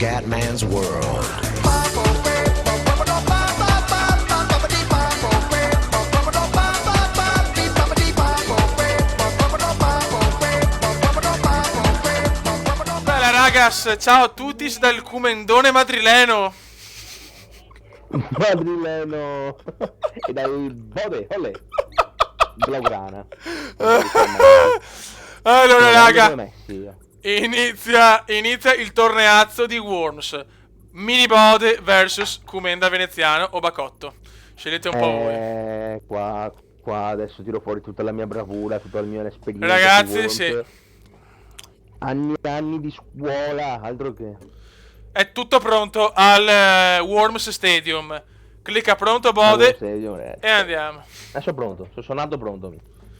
Scatman's World. Bella ragas, ciao a tutti dal Cumendone madrileno. Madrileno e dal Bode, olè, Blaugrana. Allora raga, Messi. inizia il torneazzo di Worms. Mini Bode vs Cumenda Veneziano o Bacotto. Scegliete un po' voi. Qua adesso tiro fuori tutta la mia bravura, tutta la mia esperienza. Ragazzi, su Worms. sì. Anni e anni di scuola, altro che. È tutto pronto al Worms Stadium. Clicca pronto Bode e andiamo. Adesso pronto, sono nato pronto.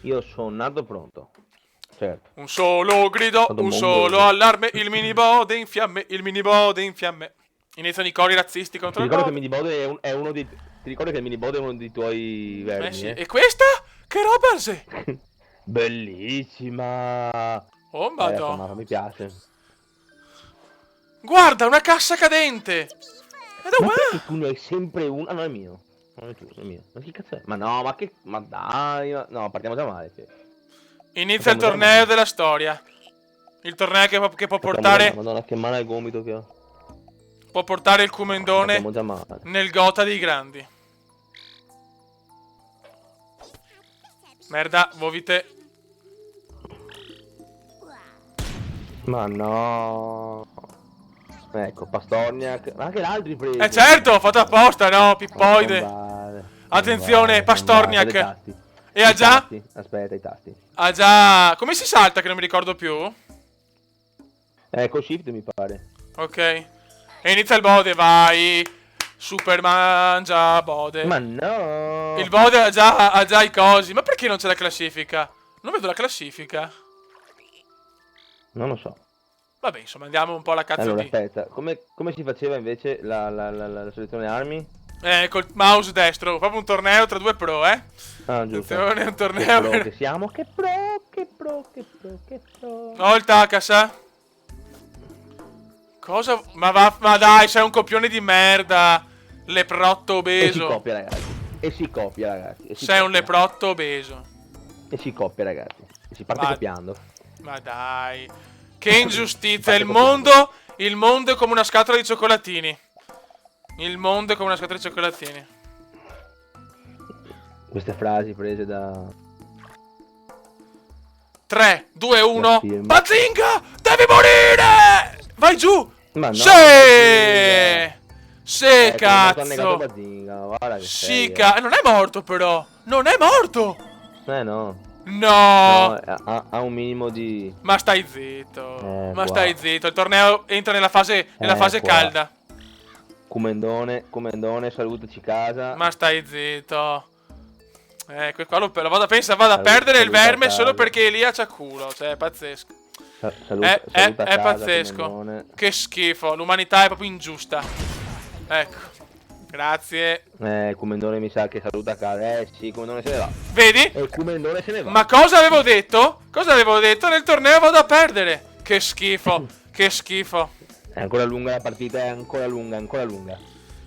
Io sono nato pronto. Certo. Un solo grido, un solo allarme, il mini Bode in fiamme, il mini Bode in fiamme. Iniziano i cori razzisti contro Ti il ricordo che Bode. il mini Bode è uno dei. Ti ricordi che il mini Bode è uno dei tuoi vermi? Sì. E questa? Che roba è? Bellissima. Oh madonna. Mi piace. Guarda, una cassa cadente. E Ma dov'è? perché tu ne hai sempre uno? Ah, no, è mio. Non è tuo, è mio. Ma che cazzo è? Ma no, ma che. Ma dai. No, partiamo già male. Sì. Inizia il torneo della storia. Il torneo che può portare. Madonna, che male al gomito che ho. Può portare il Cumendone Partiamo già male. nel Gotha dei grandi. Merda, vovite. Ma no. Ecco, Pastorniak. Ma anche l'altro preso. Certo, ho fatto apposta, no, pippoide. Non vale, Attenzione, non Pastorniak. vale, i tasti. E ha I già? tasti. Aspetta, i tasti. Ha già. Come si salta che non mi ricordo più? Ecco, shift mi pare. Ok. E inizia il Bode, vai. Super mangia Bode. Ma no. Il Bode ha già i cosi. Ma perché non c'è la classifica? Non vedo la classifica. Non lo so. Vabbè, insomma, andiamo un po' alla cazzo Allora, di. aspetta. Come si faceva invece la selezione armi? Col mouse destro. Proprio un torneo tra due pro, eh. Ah, giusto. Attenzione, un Che torneo. pro che siamo. Che pro. Oh, il Takasa. Cosa? Ma dai, sei un copione di merda. Leprotto E si obeso. copia, ragazzi. Sei un leprotto obeso. E si copia, ragazzi. E si parte copiando. Ma dai. Che ingiustizia. Il mondo è come una scatola di cioccolatini. Il mondo è come una scatola di cioccolatini. Queste frasi prese da. 3, 2, 1. film. Bazinga! Devi morire! Vai giù! Ma no. Sì! Sì, cazzo! Sì, non è morto però! Non è morto! No. No! Ha un minimo di. Ma stai zitto! Ma qua. stai zitto! Il torneo entra nella fase Qua. calda. Cumendone, salutaci casa. Ma stai zitto! Qua lo vado a perdere il verme solo perché Elia c'ha culo. Cioè, è pazzesco. Saluta È casa, pazzesco. Cumendone. Che schifo. L'umanità è proprio ingiusta. Ecco. Grazie. Cumendone mi sa che saluta casa. Sì, Cumendone se ne va. Vedi? E il Cumendone se ne va. Ma cosa avevo detto? Cosa avevo detto? Nel torneo vado a perdere. Che schifo. Che schifo. È ancora lunga la partita, è ancora lunga.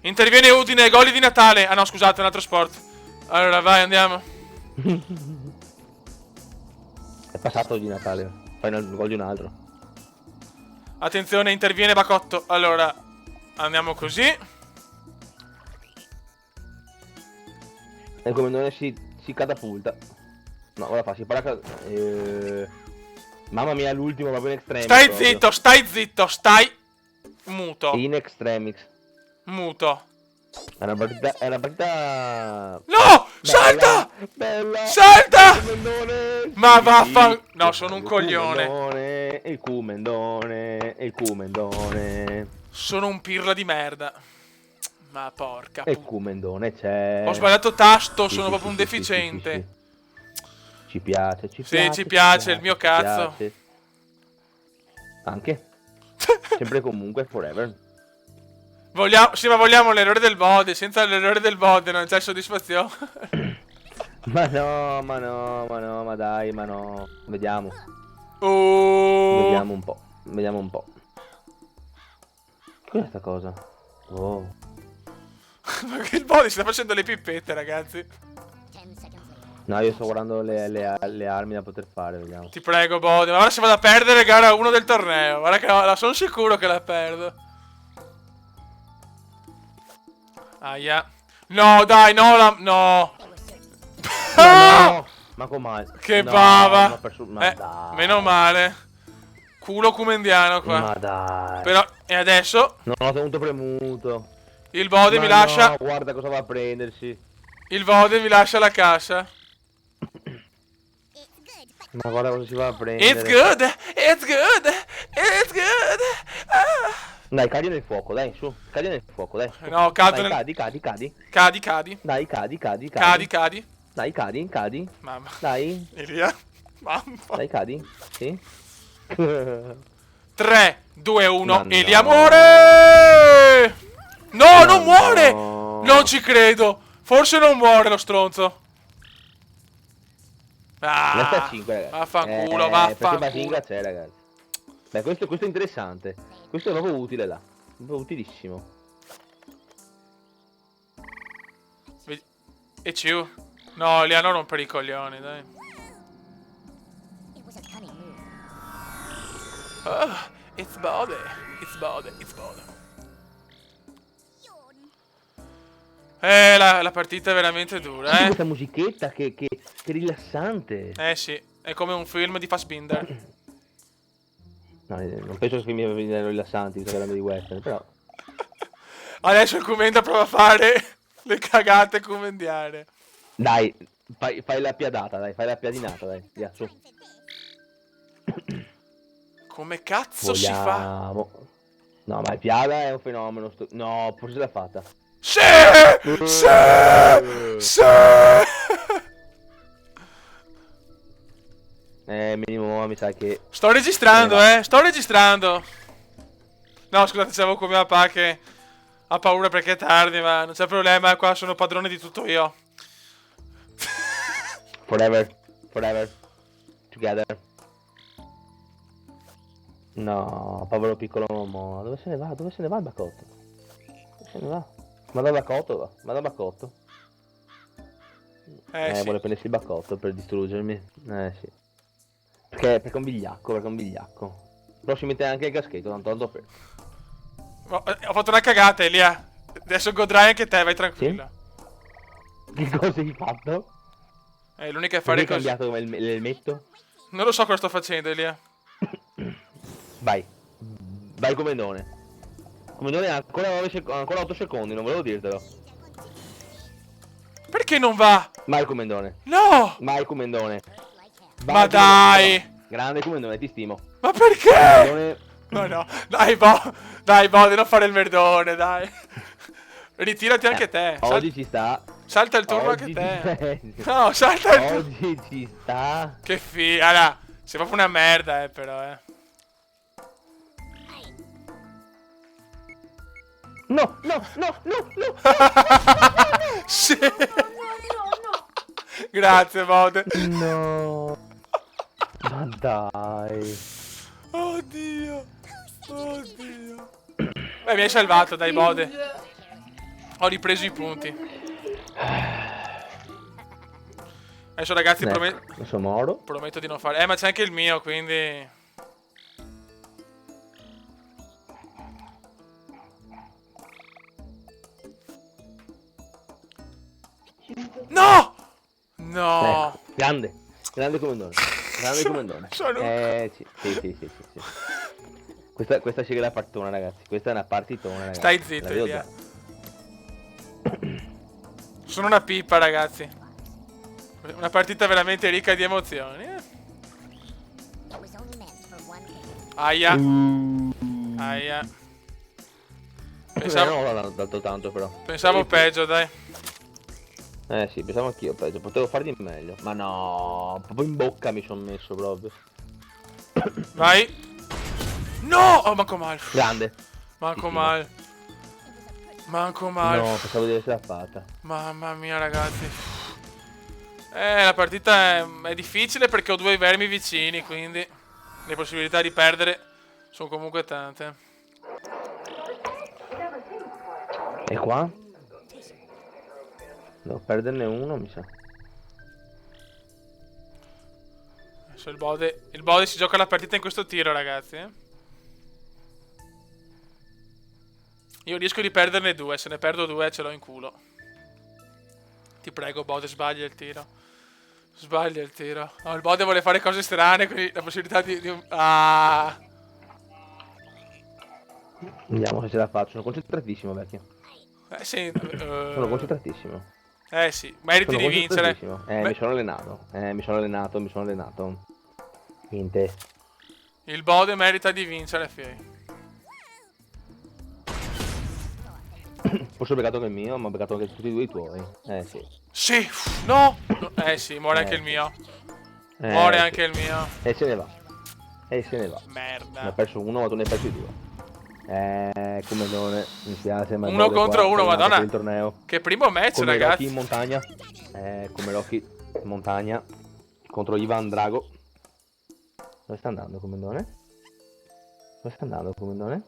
Interviene Udine, gol di Natale. Ah no, scusate, un altro sport. Allora, vai, andiamo. È passato di Natale. Fai il gol di un altro. Attenzione, interviene Bacotto. Allora, andiamo così. E il Cumendone si catapulta. No, ora fa, si para. Mamma mia, l'ultimo proprio in extremis. Stai zitto, stai muto. In extremis. Muto. È una partita. No! Salta! Bella! Salta! Cumendone! Ma vaffan. No, sono un coglione. Il Cumendone. Sono un pirla di merda. Ma porca. E il Cumendone c'è. Ho sbagliato tasto, Sì, sono sì, proprio un sì, deficiente. sì. Ci piace. Sì, ci piace, il mio cazzo. piace. Anche. Sempre e comunque, forever. Sì, ma vogliamo l'errore del Bode. Senza l'errore del Bode non c'è soddisfazione. Ma no, ma dai, ma no. Vediamo. Oh. Vediamo un po'. Cos'è sta cosa? Oh. Ma che il body si sta facendo le pippette, ragazzi. No, io sto guardando le armi da poter fare, vediamo. Ti prego, body. Ma ora si vado a perdere gara 1 del torneo. Guarda che sono sicuro che la perdo. Aia. No, dai, no, no. No! Ma com'è? Che No, bava. ma dai. Meno male. Culo cumendiano qua. Ma dai. Però, e adesso Non ho tenuto premuto. il body Ma mi lascia. no, guarda cosa va a prendersi. Il body mi lascia la cassa. Ma guarda cosa si va a prendere. It's good. It's good. It's good. Ah. Dai, cadi nel fuoco, dai, su. Cadi nel fuoco, dai. No, cado Dai, nel... cadi. Cadi. Dai, cadi. Cadi. Dai, cadi. Mamma. Dai, Elia. Mamma. dai, cadi. Sì. 3, 2, 1. Ma no. Elia muore. No, Ma non muore. no. Non ci credo. Forse non muore lo stronzo. Resta Ah, 5, ragazzi. vaffanculo, Perché vaffanculo. Basinga c'è, ragazzi. Beh, questo è interessante. Questo è proprio utile là. Proprio utilissimo. E ciu. No, Elia non rompere i coglioni, dai. Oh, it's body. La partita è veramente dura, Senti questa musichetta che rilassante. Sì, è come un film di Fassbinder. No, non penso che film rilassanti, sto parlando di western, però. Adesso il Kumenda prova a fare le cagate kumendiane. Dai, fai la piadata, dai, fai la piadinata, dai, via, su. Come cazzo si fa? No, ma il piada è un fenomeno. No, forse l'ha fatta. Sì! Minimo, mi sa che. Sto registrando, sto registrando. No, scusate, stavo con mia papà che ha paura perché è tardi, ma non c'è problema, qua sono padrone di tutto io. Forever. Together. No, povero piccolo uomo. Dove se ne va? Dove se ne va il Bacotto? Dove se ne va? Ma da Bacotto va? Ma da Bacotto? Sì. Vuole prendersi il Bacotto per distruggermi. Sì. Perché è un vigliacco. Però si mette anche il caschetto, tanto per. Ho fatto una cagata, Elia. Adesso godrai anche te, vai tranquilla. Sì? Che cosa hai fatto? L'unica è fare Hai così. cambiato come l'elmetto? Non lo so cosa sto facendo, Elia. Vai Comendone. Comendone ancora 8 secondi, non volevo dirtelo. Perché non va? Vai Comendone. No! Vai Comendone. Vai, Ma dai! Comendone. Grande Comendone, ti stimo. Ma perché? Comendone. No, no. Dai, Bo, non fare il merdone, dai. Ritirati anche te. Oggi ci sta. Salta il turno Oggi anche te. ci No, salta il turno. Oggi ci sta. Che allora, sei proprio una merda, però, No. Sì. Grazie, Bod. No. Ma dai. Oddio. Beh, mi hai salvato, dai, Bode. Ho ripreso i punti. Adesso, ragazzi, Adesso moro. prometto di non fare. Ma c'è anche il mio, quindi. No! No! Grande Comendone. Sono Sì. Questa sì che è la partona, ragazzi. Questa è una partitona, ragazzi. Stai zitto, La vedo Elia. già. Sono una pippa, ragazzi. Una partita veramente ricca di emozioni. Aia. Aia. Non l'ho dato tanto, però. Pensavo peggio, dai. Sì, pensavo anch'io peggio. Potevo far di meglio. Ma no, proprio in bocca mi sono messo proprio. Vai. No! Oh, manco male. Grande. Manco male. No, pensavo di essere fatta. Mamma mia, ragazzi. La partita è difficile perché ho due vermi vicini, quindi le possibilità di perdere sono comunque tante. E qua? Devo perderne uno, mi sa. Adesso il Bode si gioca la partita in questo tiro, ragazzi. Io riesco di perderne 2, se ne perdo 2 ce l'ho in culo. Ti prego, Bode, sbaglia il tiro. Sbaglia il tiro. No, il Bode vuole fare cose strane, quindi la possibilità di un... Ah! Vediamo se ce la faccio. Sono concentratissimo, vecchio. Sì. Sono concentratissimo. Sì, meriti Sono di vincere. concentratissimo. Mi sono allenato. Mi sono allenato. Niente. Il Bode merita di vincere, Fiei. Forse ho beccato anche il mio, ma ho beccato anche tutti e due i tuoi. Sì. Sì, no! Sì, muore anche il mio. Muore anche il mio. E se ne va. Se ne va. Merda. Ne ho perso uno, ma tu ne hai persi due. Come non mi spiace, ma Uno contro uno, madonna. Il torneo. Che primo match, Come ragazzi. Rocky in montagna. Come Rocky in montagna. Contro Ivan Drago. Dove sta andando, Comendone? Dove sta andando, Comendone?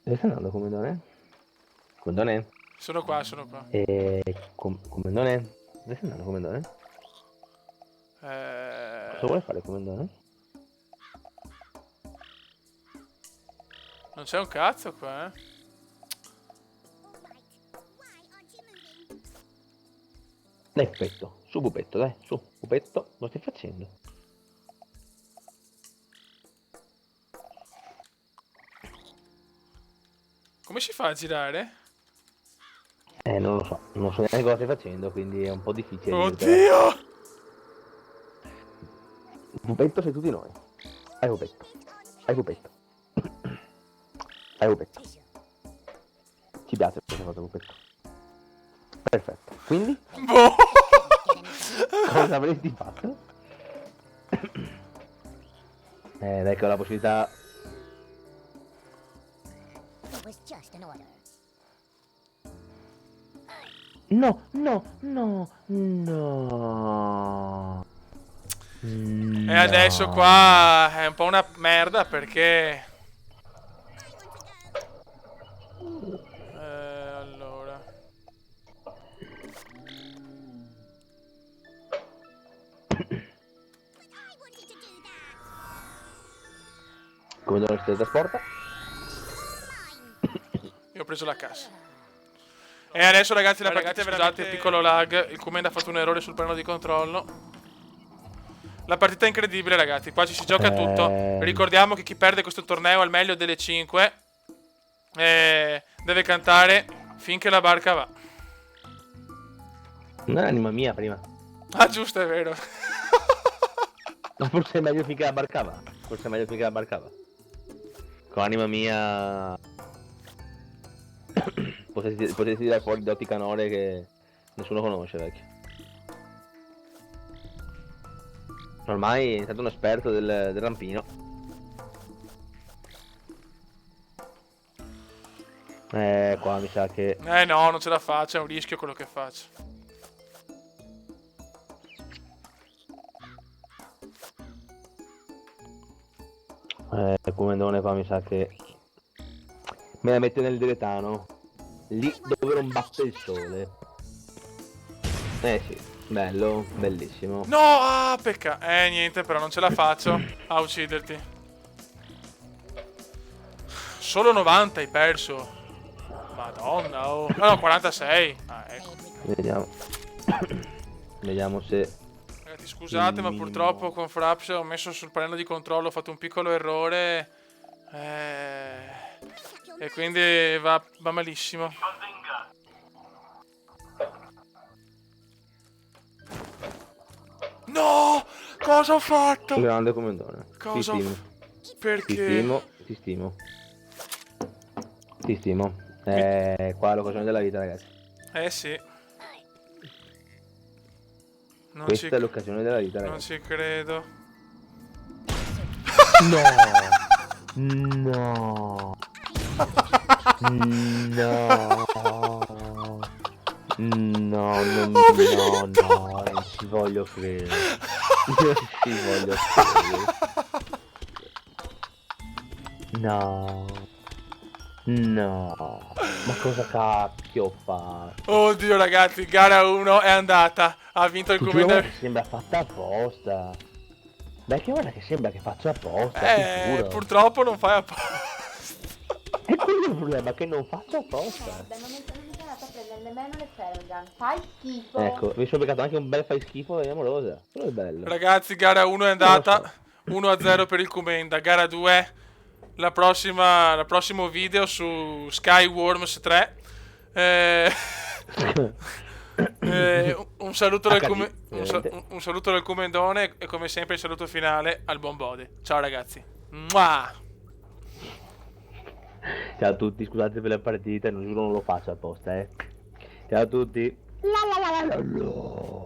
Dove sta andando, Comendone? Comendone? Sono qua, sono qua. Comendone? Dove sta andando, Comendone? Cosa vuole fare, Comendone? Non c'è un cazzo qua, eh. Dai, pupetto, su pupetto, dai, su, pupetto, lo stai facendo? Come si fa a girare? Non lo so, non so neanche cosa stai facendo, quindi è un po' difficile. Oddio! Pupetto sei tutti noi. Hai pupetto. Hai pupetto. Hai pupetto. Ci piace questa cosa, pupetto. Perfetto. Quindi? Boh! Cosa avresti fatto? Dai che ho la possibilità. No, no, no, no. E adesso qua è un po' una merda perché... allora... Come dovresti trasporta? Io ho preso la cassa. E adesso ragazzi, scusate il piccolo lag, il Comenda ha fatto un errore sul piano di controllo. La partita è incredibile ragazzi, qua ci si gioca tutto. Ricordiamo che chi perde questo torneo al meglio delle 5 deve cantare finché la barca va. Non è anima mia prima. Ah giusto, è vero. Ma forse è meglio finché la barcava. Forse è meglio finché la barcava. Con anima mia... Potresti tirare fuori doti canore che nessuno conosce, vecchio. Ormai è stato un esperto del rampino. Qua mi sa che... No, non ce la faccio, è un rischio quello che faccio. Comendone qua mi sa che... Me la mette nel diretano. Lì dove non batte il sole. Sì, bello, bellissimo. No, peccato. Niente, però non ce la faccio a ucciderti. Solo 90 hai perso. Madonna, oh. No, 46. Ah, ecco. Vediamo. Vediamo se... Ragazzi, scusate, ma purtroppo con Fraps ho messo sul panello di controllo, ho fatto un piccolo errore. E quindi va malissimo. No! Cosa ho fatto? Grande Comendone. Cosa Ti stimo. Perché? Ti stimo. Ti stimo. Qua è l'occasione della vita, ragazzi. Sì. Questa è l'occasione della vita, Non ragazzi. ci credo. No! No! No! No, non ci voglio credere. Non ci voglio credere. No. No, ma cosa cacchio fa? Oddio ragazzi, gara 1 è andata. Ha vinto il Ti giuro Comenda. che sembra fatta apposta. Beh, che guarda che sembra che faccia apposta, ti giuro. Purtroppo non fai apposta. E quello è il problema, che non faccia apposta. Vabbè, non mi sono andata a prendere nemmeno le Fergan. Fai schifo. Ecco, mi sono beccato anche un bel fai schifo e amorosa. Quello è bello. Ragazzi, gara 1 è andata. 1-0 per il Comenda. Gara 2. Il prossimo video su Skyworms 3. Un saluto del un saluto del Comendone e come sempre il saluto finale al buon Bode. Ciao ragazzi. Mua! Ciao a tutti, scusate per la partita, non giuro non lo faccio apposta, Ciao a tutti. La la la la la la.